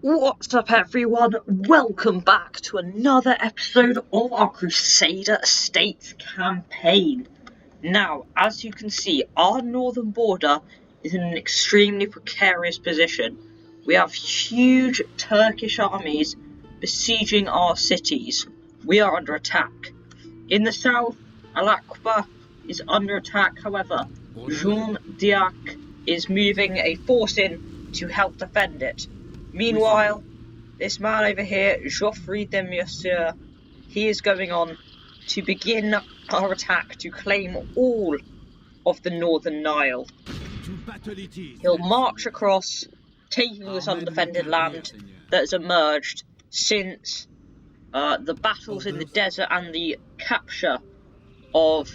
What's up everyone, welcome back to another episode of our Crusader Estates campaign. Now, as you can see, our northern border is in an extremely precarious position. We have huge Turkish armies besieging our cities. We are under attack. In the south, Al-Aqaba is under attack, however, Jean d'Arc is moving a force in to help defend it. Meanwhile, this man over here, Geoffrey de Monsieur, he is going on to begin our attack to claim all of the Northern Nile. He'll march across, taking this undefended land that has emerged since the battles in the desert and the capture of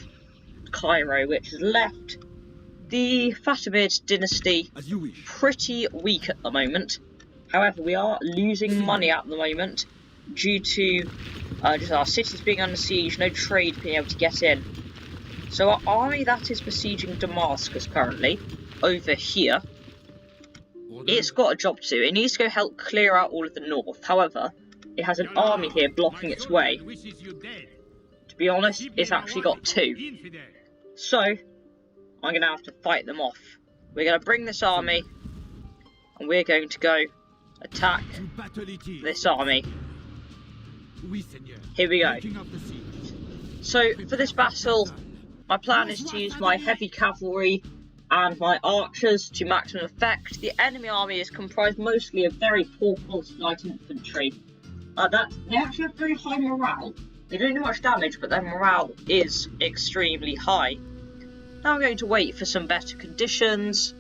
Cairo, which has left the Fatimid dynasty pretty weak at the moment. However, we are losing money at the moment due to just our cities being under siege, no trade being able to get in. So our army that is besieging Damascus currently, over here, it's got a job to do. It needs to go help clear out all of the north. However, it has an army here blocking its way. To be honest, it's actually got two. So, I'm going to have to fight them off. We're going to bring this army, and we're going to go attack this army. Here we go. So, for this battle, my plan is to use my heavy cavalry and my archers to maximum effect. The enemy army is comprised mostly of very poor quality light infantry. They actually have very high morale. They don't do much damage, but their morale is extremely high. Now I'm going to wait for some better conditions.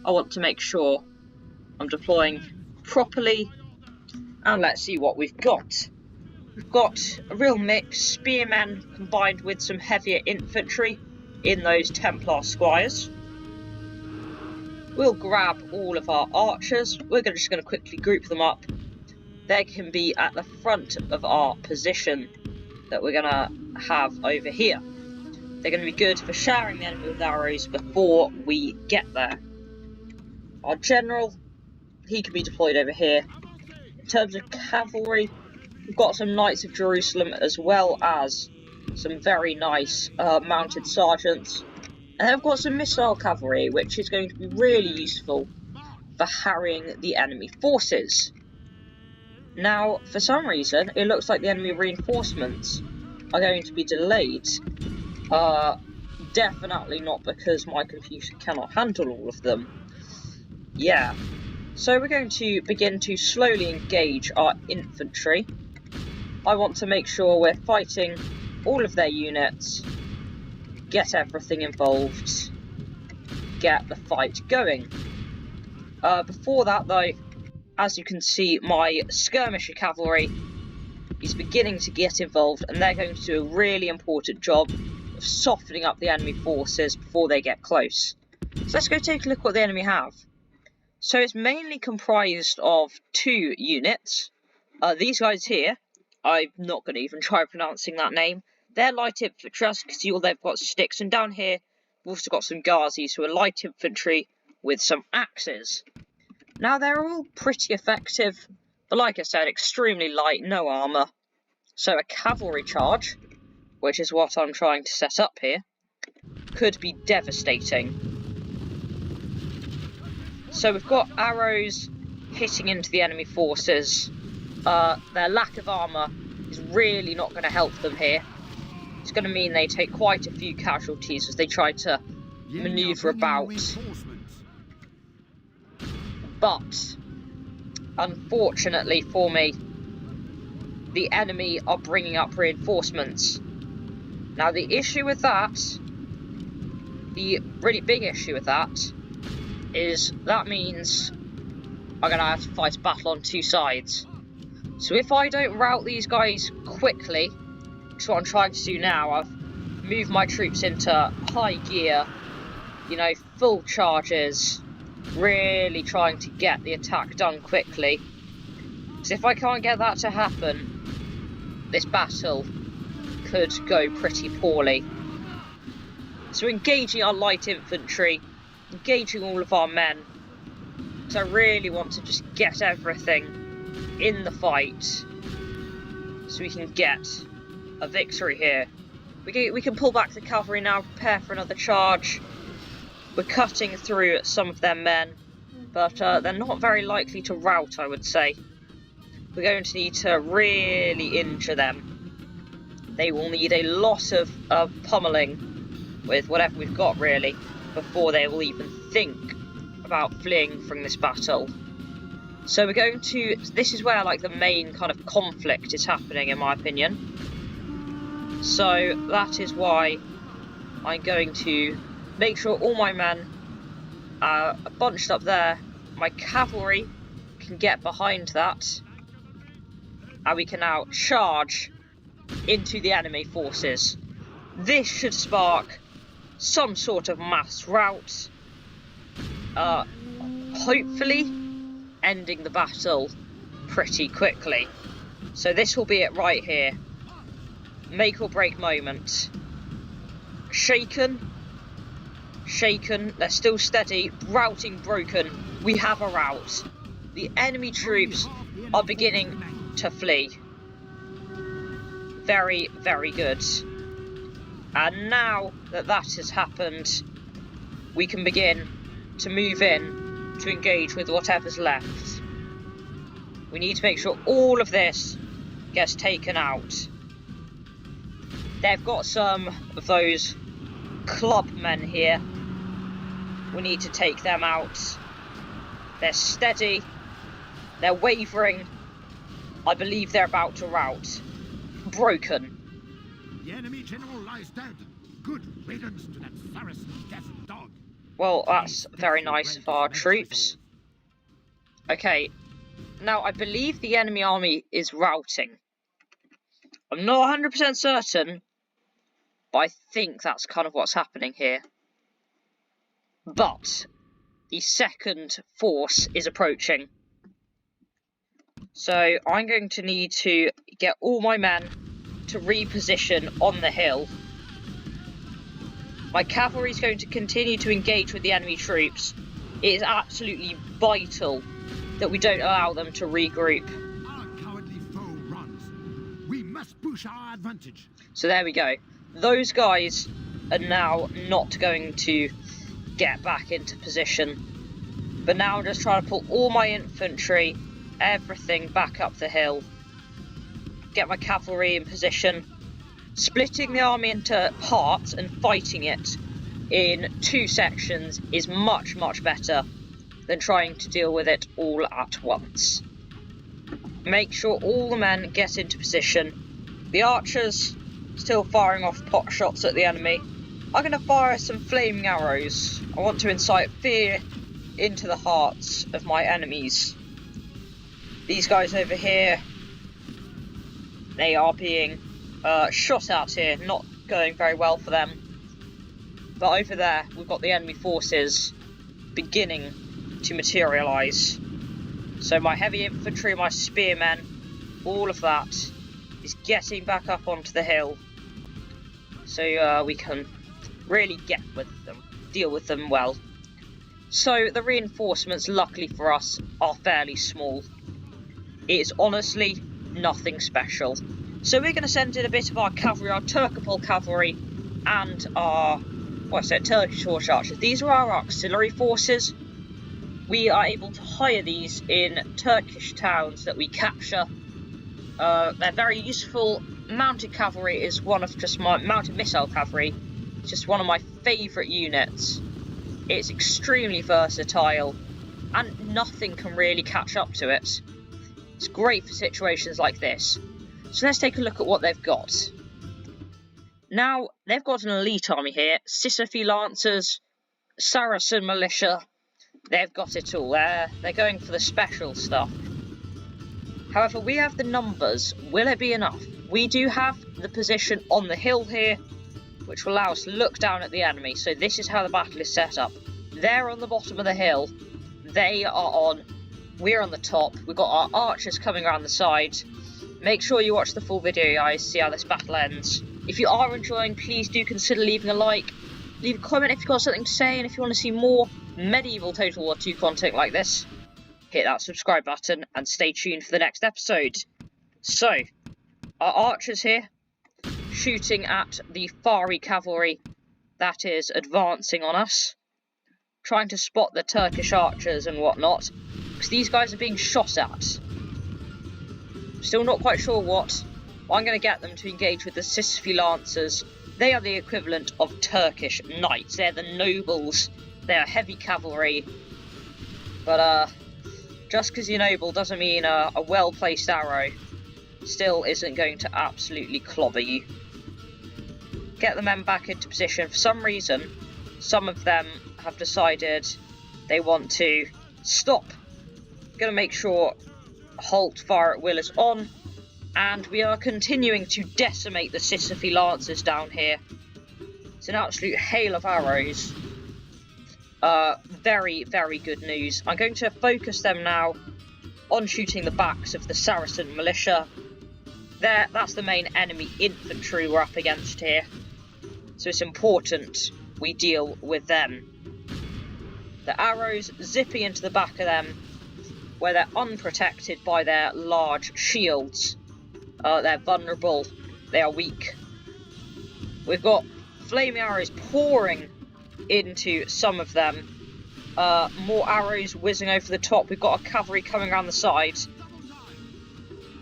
I want to make sure I'm deploying properly. And let's see what we've got. We've got a real mix, spearmen combined with some heavier infantry in those Templar squires. We'll grab all of our archers. We're just going to quickly group them up. They can be at the front of our position that we're going to have over here. They're going to be good for showering the enemy with arrows before we get there. Our general, he can be deployed over here. In terms of cavalry, we've got some Knights of Jerusalem as well as some very nice mounted sergeants. And they've got some missile cavalry, which is going to be really useful for harrying the enemy forces. Now, for some reason, it looks like the enemy reinforcements are going to be delayed. Definitely not because my computer cannot handle all of them. Yeah. So we're going to begin to slowly engage our infantry. I want to make sure we're fighting all of their units, get everything involved, get the fight going. Before that though, as you can see, my skirmisher cavalry is beginning to get involved, and they're going to do a really important job of softening up the enemy forces before they get close. So let's go take a look at what the enemy have. So it's mainly comprised of two units. These guys here, I'm not going to even try pronouncing that name. They're light infantry, as you can see, all they've got sticks, and down here we've also got some Ghazis who are light infantry with some axes. Now they're all pretty effective, but like I said, extremely light, no armour. So a cavalry charge, which is what I'm trying to set up here, could be devastating. So we've got arrows hitting into the enemy forces. Their lack of armour is really not going to help them here. It's going to mean they take quite a few casualties as they try to manoeuvre about. But, unfortunately for me, the enemy are bringing up reinforcements. Now the issue with that, the really big issue with that, is that means I'm going to have to fight a battle on two sides. So if I don't rout these guys quickly, which is what I'm trying to do now, I've moved my troops into high gear, full charges, really trying to get the attack done quickly. So if I can't get that to happen, this battle could go pretty poorly. So engaging our light infantry, engaging all of our men, because I really want to just get everything in the fight so we can get a victory here. We can pull back the cavalry now, prepare for another charge. We're cutting through some of their men, but they're not very likely to rout, I would say. We're going to need to really injure them. They will need a lot of pummeling with whatever we've got, really, before they will even think about fleeing from this battle. So we're going to... This is where, like, the main kind of conflict is happening, in my opinion. So that is why I'm going to make sure all my men are bunched up there. My cavalry can get behind that. And we can now charge into the enemy forces. This should spark some sort of mass rout. Hopefully ending the battle pretty quickly. So this will be it right here. Make or break moment. Shaken. They're still steady. Routing broken. We have a rout. The enemy troops are beginning to flee. Very, very good. And now that that has happened, we can begin to move in to engage with whatever's left. We need to make sure all of this gets taken out. They've got some of those club men here. We need to take them out. They're steady. They're wavering. I believe they're about to rout. Broken. The enemy general lies dead. Good riddance to that Saracen death dog. Well, that's very nice of our troops. Okay. Now, I believe the enemy army is routing. I'm not 100% certain, but I think that's kind of what's happening here. But the second force is approaching. So I'm going to need to get all my men to reposition on the hill. My cavalry is going to continue to engage with the enemy troops. It is absolutely vital that we don't allow them to regroup. Our cowardly foe runs. We must push our advantage. So there we go. Those guys are now not going to get back into position. But now I'm just trying to pull all my infantry, everything back up the hill. Get my cavalry in position. Splitting the army into parts and fighting it in two sections is much, much better than trying to deal with it all at once. Make sure all the men get into position. The archers still firing off pot shots at the enemy. I'm going to fire some flaming arrows. I want to incite fear into the hearts of my enemies. These guys over here, they are being shot at here, not going very well for them. But over there, we've got the enemy forces beginning to materialise. So my heavy infantry, my spearmen, all of that is getting back up onto the hill. So we can really get with them, deal with them well. So the reinforcements, luckily for us, are fairly small. It's honestly nothing special. So we're going to send in a bit of our cavalry, our Turkopol cavalry, and our, Turkish horse archers. These are our auxiliary forces. We are able to hire these in Turkish towns that we capture. They're very useful. Mounted cavalry is one of just my mounted missile cavalry. Just one of my favourite units. It's extremely versatile, and nothing can really catch up to it. It's great for situations like this. So let's take a look at what they've got. Now, they've got an elite army here. Sisyphe Lancers, Saracen Militia. They've got it all. They're going for the special stuff. However, we have the numbers. Will it be enough? We do have the position on the hill here, which will allow us to look down at the enemy. So this is how the battle is set up. They're on the bottom of the hill. They are on. We're on the top. We've got our archers coming around the side. Make sure you watch the full video, guys, see how this battle ends. If you are enjoying, please do consider leaving a like. Leave a comment if you've got something to say, and if you want to see more medieval Total War 2 content like this. hit that subscribe button and stay tuned for the next episode. So, our archers here, shooting at the fiery cavalry that is advancing on us, trying to spot the Turkish archers and whatnot, because these guys are being shot at. Still not quite sure what. I'm going to get them to engage with the Sisyphe Lancers. They are the equivalent of Turkish knights. They're the nobles. They are heavy cavalry. But just because you're noble doesn't mean a well-placed arrow still isn't going to absolutely clobber you. Get the men back into position. For some reason, some of them have decided they want to stop. Going to make sure halt fire at will is on, and we are continuing to decimate the Sisyphe Lancers down here. It's an absolute hail of arrows. Very, very good news. I'm going to focus them now on shooting the backs of the Saracen militia. That's the main enemy infantry we're up against here. So it's important we deal with them. The arrows zipping into the back of them, where they're unprotected by their large shields. They're vulnerable. They are weak. We've got flaming arrows pouring into some of them. More arrows whizzing over the top. We've got a cavalry coming around the side.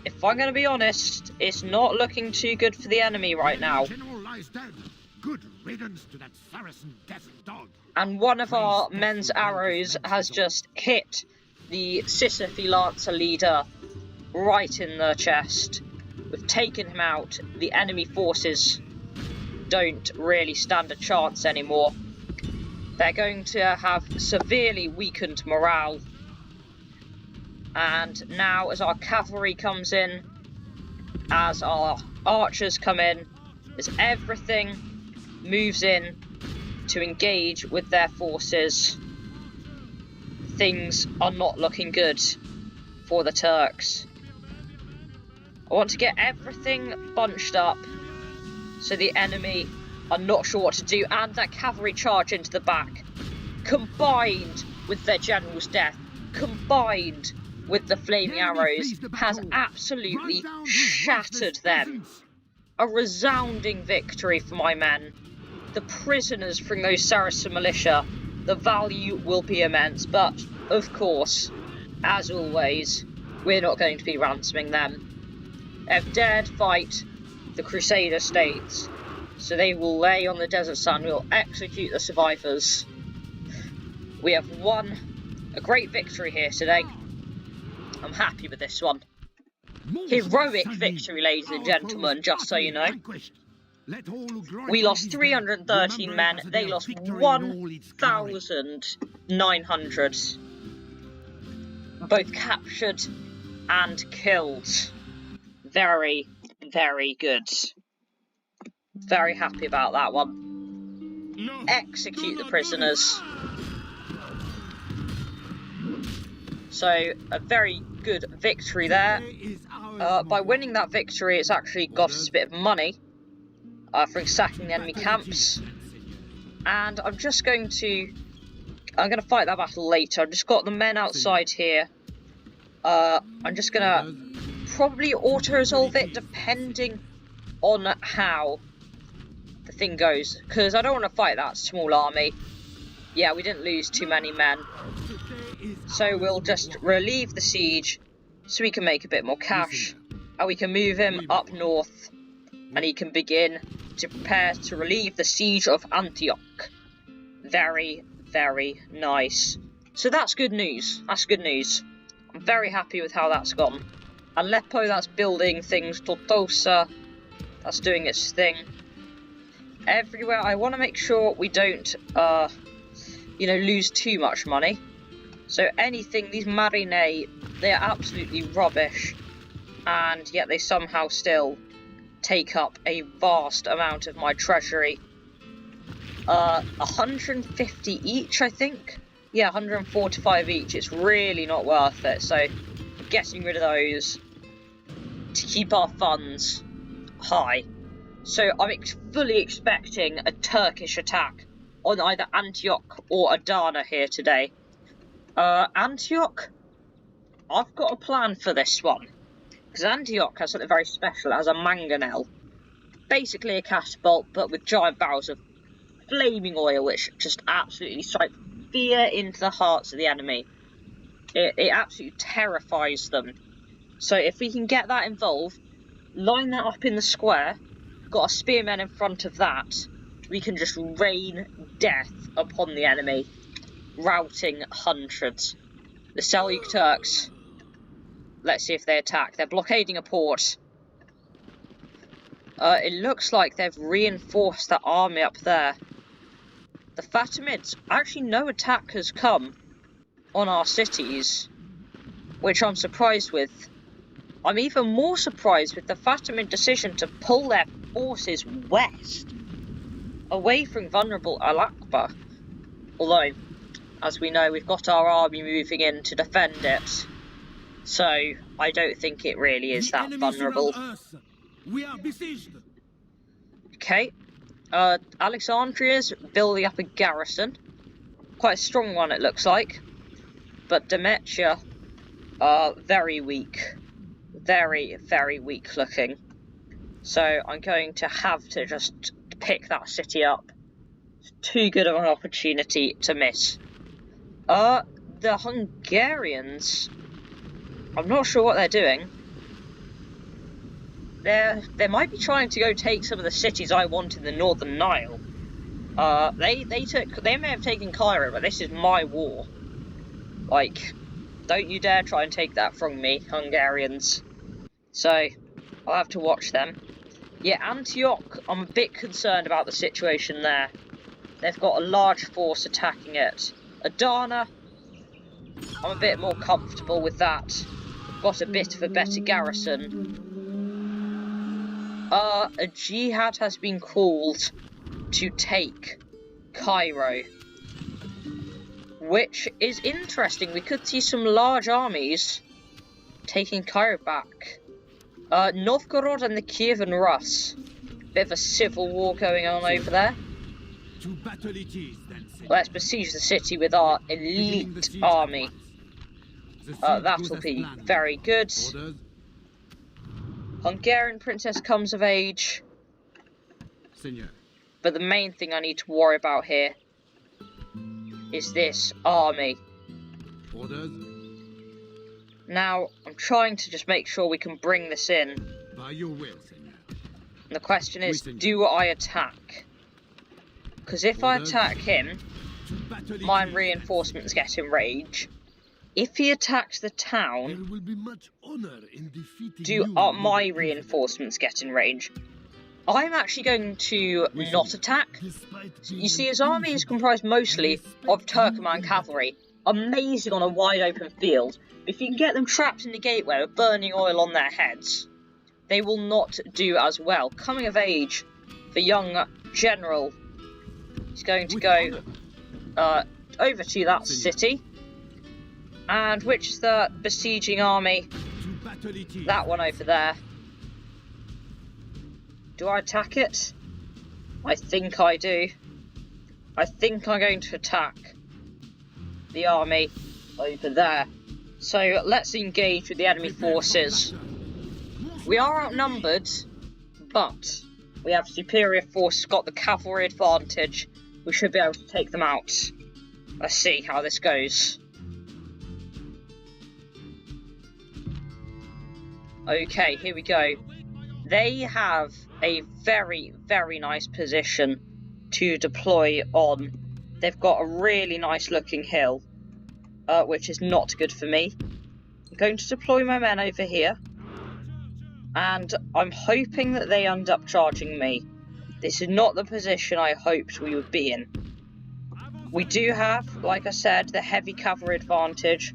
If I'm going to be honest, it's not looking too good for the enemy right now. Good riddance to that Saracen death dog. And one of our men's arrows has just hit the Sisyphe Lancer leader right in the chest. We've taken him out. The enemy forces don't really stand a chance anymore. They're going to have severely weakened morale. And now as our cavalry comes in, as our archers come in, as everything moves in to engage with their forces, things are not looking good for the Turks. I want to get everything bunched up so the enemy are not sure what to do, and that cavalry charge into the back, combined with their general's death, combined with the flaming arrows, has absolutely shattered them. A resounding victory for my men. The prisoners from those Saracen militia, the value will be immense, but of course, as always, we're not going to be ransoming them. They've dared fight the Crusader states, so they will lay on the desert sand. We'll execute the survivors. We have won a great victory here today. I'm happy with this one. Heroic victory, ladies and gentlemen, just so you know. We lost 313 men, they lost 1,900. Both captured and killed. Very, very good. Very happy about that one. Execute the prisoners. So, a very good victory there. By winning that victory, it's actually got us a bit of money for sacking the enemy camps. And I'm going to fight that battle later. I've just got the men outside here. I'm just going to probably auto-resolve it depending on how the thing goes. Because I don't want to fight that small army. Yeah, we didn't lose too many men. So we'll just relieve the siege so we can make a bit more cash. And we can move him up north. And he can begin to prepare to relieve the siege of Antioch. Very, very nice. So that's good news. That's good news. I'm very happy with how that's gone. Aleppo, that's building things. Tortosa, that's doing its thing. Everywhere, I want to make sure we don't, lose too much money. So anything, these Marine, they are absolutely rubbish. And yet they somehow still take up a vast amount of my treasury. 150 each, I think. Yeah, 145 each. It's really not worth it. So, getting rid of those to keep our funds high. So, I'm fully expecting a Turkish attack on either Antioch or Adana here today. Antioch, I've got a plan for this one. Because Antioch has something very special. It has a mangonel. Basically a catapult, but with giant barrels of flaming oil, which just absolutely strike fear into the hearts of the enemy. It absolutely terrifies them. So if we can get that involved, line that up in the square, got a spearman in front of that, we can just rain death upon the enemy, routing hundreds. The Seljuk Turks, let's see if they attack. They're blockading a port. It looks like they've reinforced that army up there. The Fatimids, actually no attack has come on our cities, which I'm surprised with. I'm even more surprised with the Fatimid decision to pull their forces west, away from vulnerable Al-Aqaba. Although, as we know, we've got our army moving in to defend it, so I don't think it really is that vulnerable. We are besieged. Okay, Alexandria's building up a garrison. Quite a strong one, it looks like. But Demetia are very weak. Very, very weak looking. So I'm going to have to just pick that city up. It's too good of an opportunity to miss. The Hungarians, I'm not sure what they're doing. They might be trying to go take some of the cities I want in the Northern Nile. They may have taken Cairo, but this is my war. Like, don't you dare try and take that from me, Hungarians. So, I'll have to watch them. Yeah, Antioch, I'm a bit concerned about the situation there. They've got a large force attacking it. Adana, I'm a bit more comfortable with that. Got a bit of a better garrison. A jihad has been called to take Cairo, which is interesting. We could see some large armies taking Cairo back. Novgorod and the Kievan Rus. Bit of a civil war going on over there. To battle it is, then, Let's besiege the city with our elite army. That'll be very good. Orders. Hungarian princess comes of age. Seigneur. But the main thing I need to worry about here is this army. Orders. Now, I'm trying to just make sure we can bring this in. By your will, Seigneur. And the question is, Oui, Seigneur. do I attack? Because if I attack him, To battle it my is, reinforcements get enraged. If he attacks the There town, will be much honor in defeating do you. my reinforcements get enraged? I'm actually going to Oui, not Seigneur. attack. Despite You see, his army is comprised mostly of Turkoman cavalry. Amazing on a wide open field. If you can get them trapped in the gateway with burning oil on their heads, they will not do as well. Coming of age, the young general is going to With go honor. over to that Seigneur. city. And which is the besieging army? To battle it is. That one over there. Do I attack it? I think I do. I think I'm going to attack the army over there. So let's engage with the enemy forces. We are outnumbered, but we have superior force, got the cavalry advantage. We should be able to take them out. Let's see how this goes. Okay, here we go. They have a very, very nice position to deploy on. They've got a really nice looking hill, which is not good for me. I'm going to deploy my men over here, and I'm hoping that they end up charging me. This is not the position I hoped we would be in. We do have, like I said, the heavy cavalry advantage.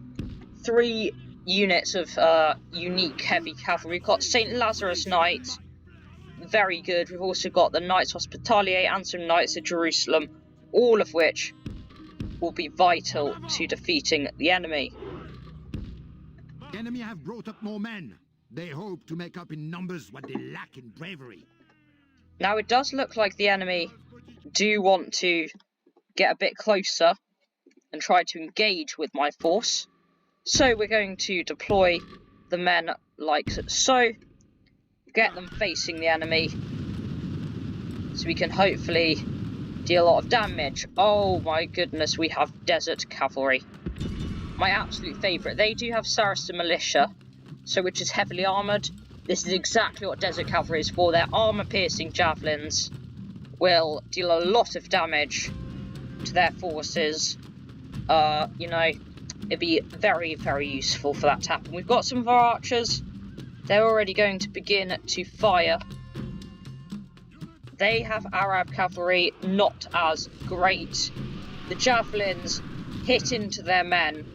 3 units of unique heavy cavalry. We've got St. Lazarus Knights, very good. We've also got the Knights Hospitalier and some Knights of Jerusalem, all of which will be vital to defeating the enemy. The enemy have brought up more men. They hope to make up in numbers what they lack in bravery. Now it does look like the enemy do want to get a bit closer and try to engage with my force. So we're going to deploy the men like so, get them facing the enemy, so we can hopefully deal a lot of damage. Oh my goodness, we have desert cavalry. My absolute favourite. They do have Saracen militia, so which is heavily armoured. This is exactly what desert cavalry is for. Their armour-piercing javelins will deal a lot of damage to their forces. You know, it'd be very, very useful for that to happen. We've got some of our archers. They're already going to begin to fire. They have Arab cavalry, not as great. The javelins hit into their men,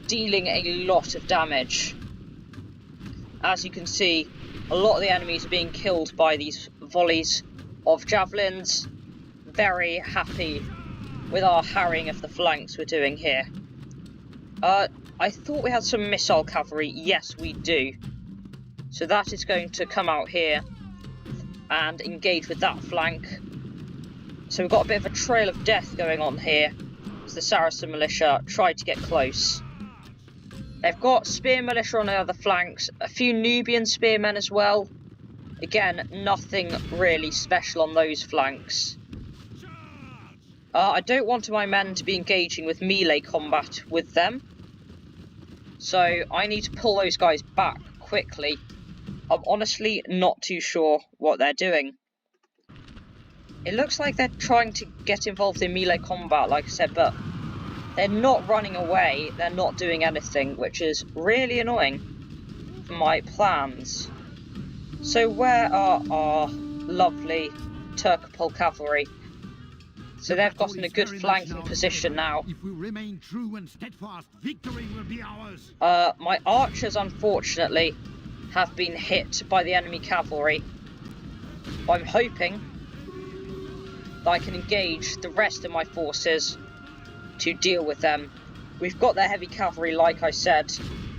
dealing a lot of damage. As you can see, a lot of the enemies are being killed by these volleys of javelins. Very happy with our harrying of the flanks we're doing here. I thought we had some missile cavalry. Yes, we do. So that is going to come out here and engage with that flank. So we've got a bit of a trail of death going on here, as the Saracen militia tried to get close. They've got spear militia on the other flanks, a few Nubian spearmen as well. Again, nothing really special on those flanks. I don't want my men to be engaging with melee combat with them, so I need to pull those guys back quickly. I'm honestly not too sure what they're doing. It looks like they're trying to get involved in melee combat, like I said, but they're not running away, they're not doing anything, which is really annoying for my plans. So where are our lovely Turkopol cavalry? So they've gotten a good flanking position now. If we remain true and steadfast, victory will be ours. My archers, unfortunately, have been hit by the enemy cavalry. I'm hoping that I can engage the rest of my forces to deal with them. We've got their heavy cavalry, like I said,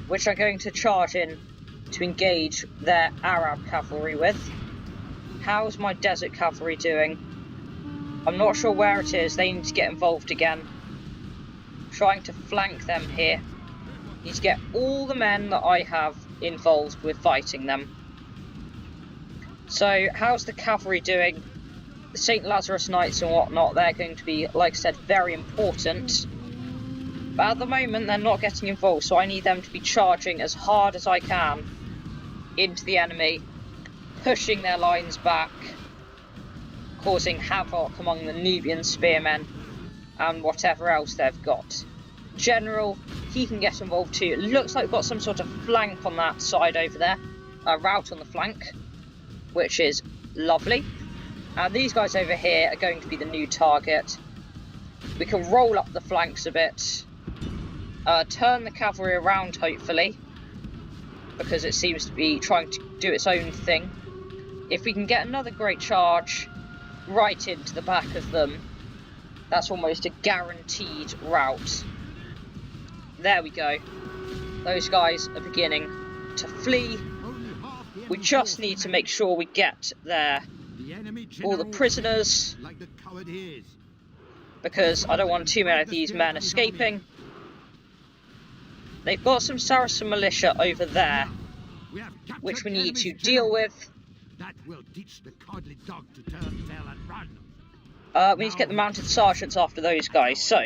which I'm going to charge in to engage their Arab cavalry with. How's my desert cavalry doing? I'm not sure where it is. They need to get involved again. Trying to flank them here. Need to get all the men that I have involved with fighting them. So, how's the cavalry doing? The St. Lazarus Knights and whatnot, they're going to be, like I said, very important. But at the moment, they're not getting involved, so I need them to be charging as hard as I can into the enemy, pushing their lines back, causing havoc among the Nubian spearmen and whatever else they've got. General, he can get involved too. It looks like we've got some sort of flank on that side over there, a rout on the flank, which is lovely. And these guys over here are going to be the new target. We can roll up the flanks a bit, turn the cavalry around hopefully, because it seems to be trying to do its own thing. If we can get another great charge right into the back of them, that's almost a guaranteed rout. There we go. Those guys are beginning to flee. We just need to make sure we get all the prisoners, because I don't want too many of these men escaping. They've got some Saracen militia over there, which we need to deal with. That will teach the cowardly dog to turn tail and run. We need to get the mounted sergeants after those guys, so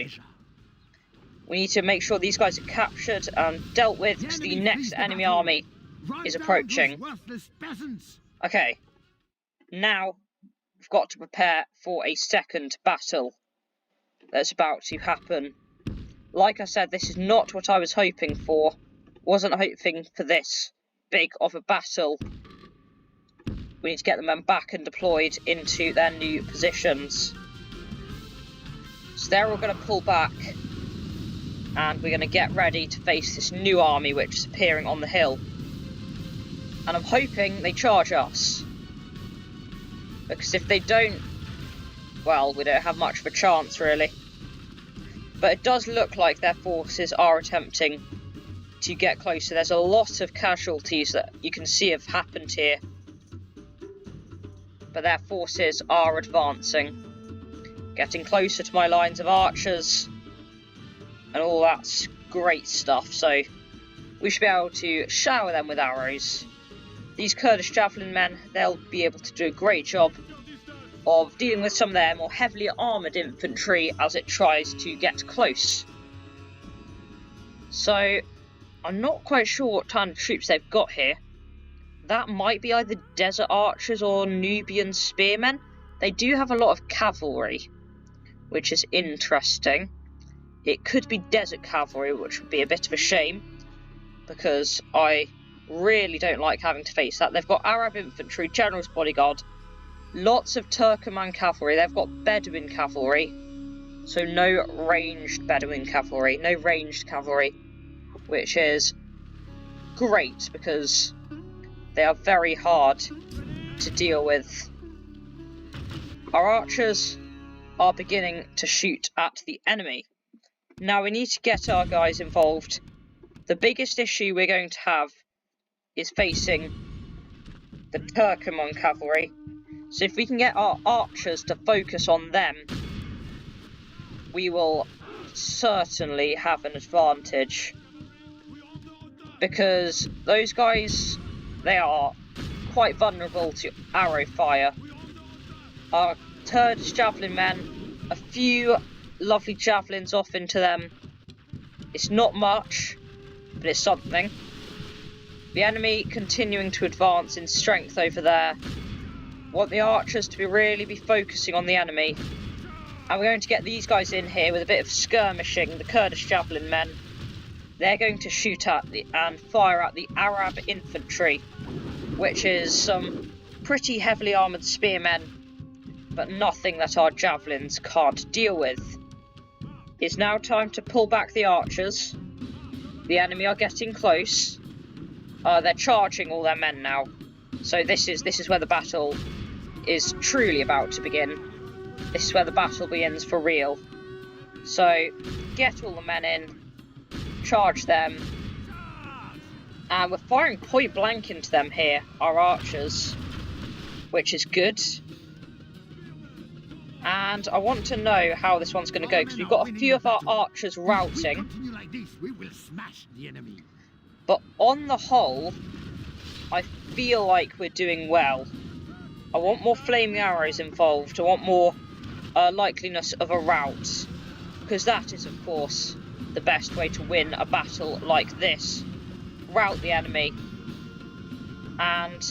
we need to make sure these guys are captured and dealt with, because the next enemy army is approaching. Okay, now we've got to prepare for a second battle that's about to happen. Like I said, this is not what I was hoping for. Wasn't hoping for this big of a battle. We need to get the men back and deployed into their new positions. So they're all going to pull back, and we're going to get ready to face this new army which is appearing on the hill. And I'm hoping they charge us, because if they don't, well, we don't have much of a chance really. But it does look like their forces are attempting to get closer. There's a lot of casualties that you can see have happened here, but their forces are advancing, getting closer to my lines of archers, and all that's great stuff. So we should be able to shower them with arrows. These Kurdish javelin men, they'll be able to do a great job of dealing with some of their more heavily armoured infantry as it tries to get close. So, I'm not quite sure what kind of troops they've got here. That might be either desert archers or Nubian spearmen. They do have a lot of cavalry, which is interesting. It could be desert cavalry, which would be a bit of a shame, because I really don't like having to face that. They've got Arab infantry, general's bodyguard, lots of Turkoman cavalry. They've got Bedouin cavalry, so no ranged Bedouin cavalry, no ranged cavalry, which is great because they are very hard to deal with. Our archers are beginning to shoot at the enemy. Now we need to get our guys involved. The biggest issue we're going to have is facing the Turkoman cavalry. So if we can get our archers to focus on them, we will certainly have an advantage. Because those guys, they are quite vulnerable to arrow fire. Our Kurdish javelin men, a few lovely javelins off into them. It's not much, but it's something. The enemy continuing to advance in strength over there. Want the archers to really be focusing on the enemy. And we're going to get these guys in here with a bit of skirmishing, the Kurdish javelin men. They're going to shoot at and fire at the Arab infantry, which is some pretty heavily armoured spearmen, but nothing that our javelins can't deal with. It's now time to pull back the archers. The enemy are getting close. They're charging all their men now. So this is where the battle is truly about to begin. This is where the battle begins for real. So get all the men in, charge them, and we're firing point blank into them here, our archers, which is good. And I want to know how this one's going to go, because we've got a few of our archers routing. But on the whole, I feel like we're doing well. I want more flaming arrows involved. I want more likeliness of a rout, because that is, of course, the best way to win a battle like this. Rout the enemy. And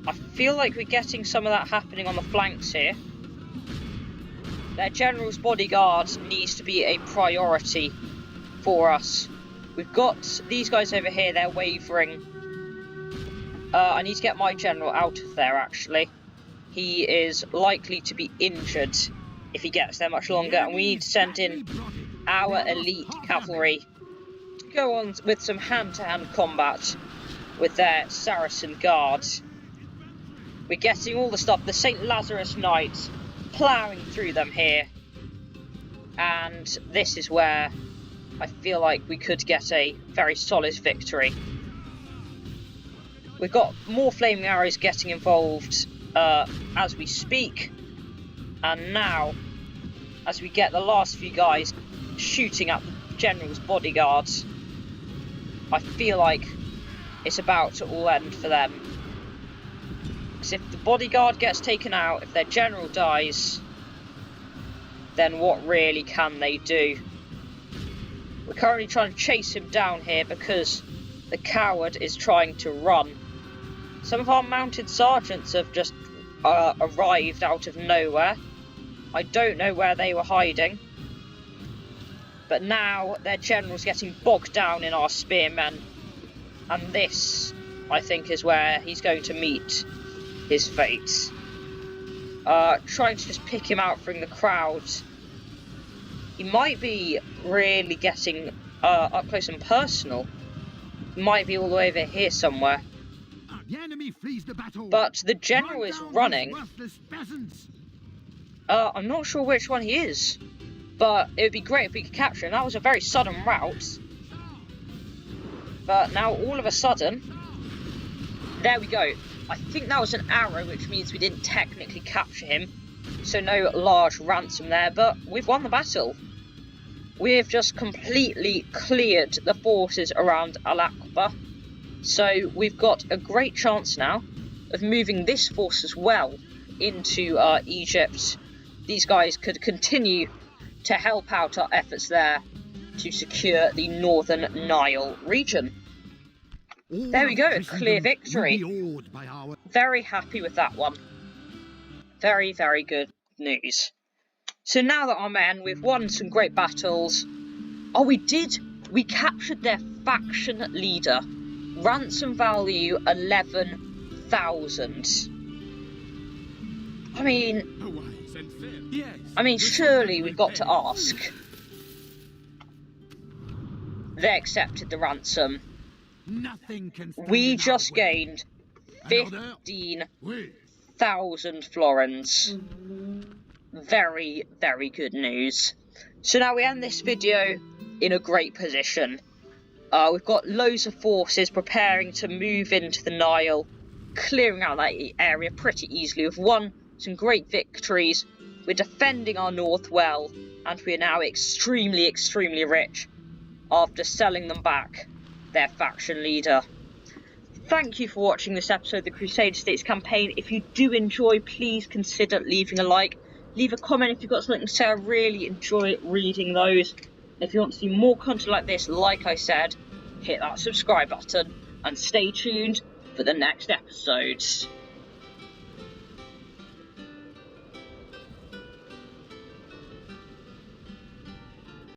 I feel like we're getting some of that happening on the flanks here. Their general's bodyguard needs to be a priority for us. We've got these guys over here, they're wavering. I need to get my general out of there, actually. He is likely to be injured if he gets there much longer, and we need to send in our elite cavalry to go on with some hand-to-hand combat with their Saracen guard. We're getting all the stuff, the St. Lazarus Knights, ploughing through them here, and this is where I feel like we could get a very solid victory. We've got more flaming arrows getting involved as we speak, and now as we get the last few guys shooting at the general's bodyguards, I feel like it's about to all end for them. Because if the bodyguard gets taken out, if their general dies, then what really can they do? We're currently trying to chase him down here because the coward is trying to run. Some of our mounted sergeants have just arrived out of nowhere. I don't know where they were hiding. But now their general's getting bogged down in our spearmen. And this, I think, is where he's going to meet his fate. Trying to just pick him out from the crowd. He might be really getting up close and personal. He might be all the way over here somewhere. The enemy flees the battle. But the general is running. I'm not sure which one he is. But it would be great if we could capture him. That was a very sudden rout. But now all of a sudden, there we go. I think that was an arrow, which means we didn't technically capture him. So no large ransom there, but we've won the battle. we have just completely cleared the forces around Al-Aqaba. So we've got a great chance now of moving this force as well into Egypt. These guys could continue to help out our efforts there to secure the Northern Nile region. There we go, a clear victory. Very happy with that one. Very, very good news. So now that our men, we've won some great battles. Oh, we captured their faction leader. Ransom value 11,000. I mean, surely we've got to ask. They accepted the ransom. We just gained 15,000 florins. Very, very good news. So now we end this video in a great position. We've got loads of forces preparing to move into the Nile, clearing out that area pretty easily. We've won some great victories. We're defending our north well, and we are now extremely, extremely rich after selling them back their faction leader. Thank you for watching this episode of the Crusader States campaign. If you do enjoy, please consider leaving a like. Leave a comment if you've got something to say. I really enjoy reading those. If you want to see more content like this, like I said, hit that subscribe button and stay tuned for the next episodes.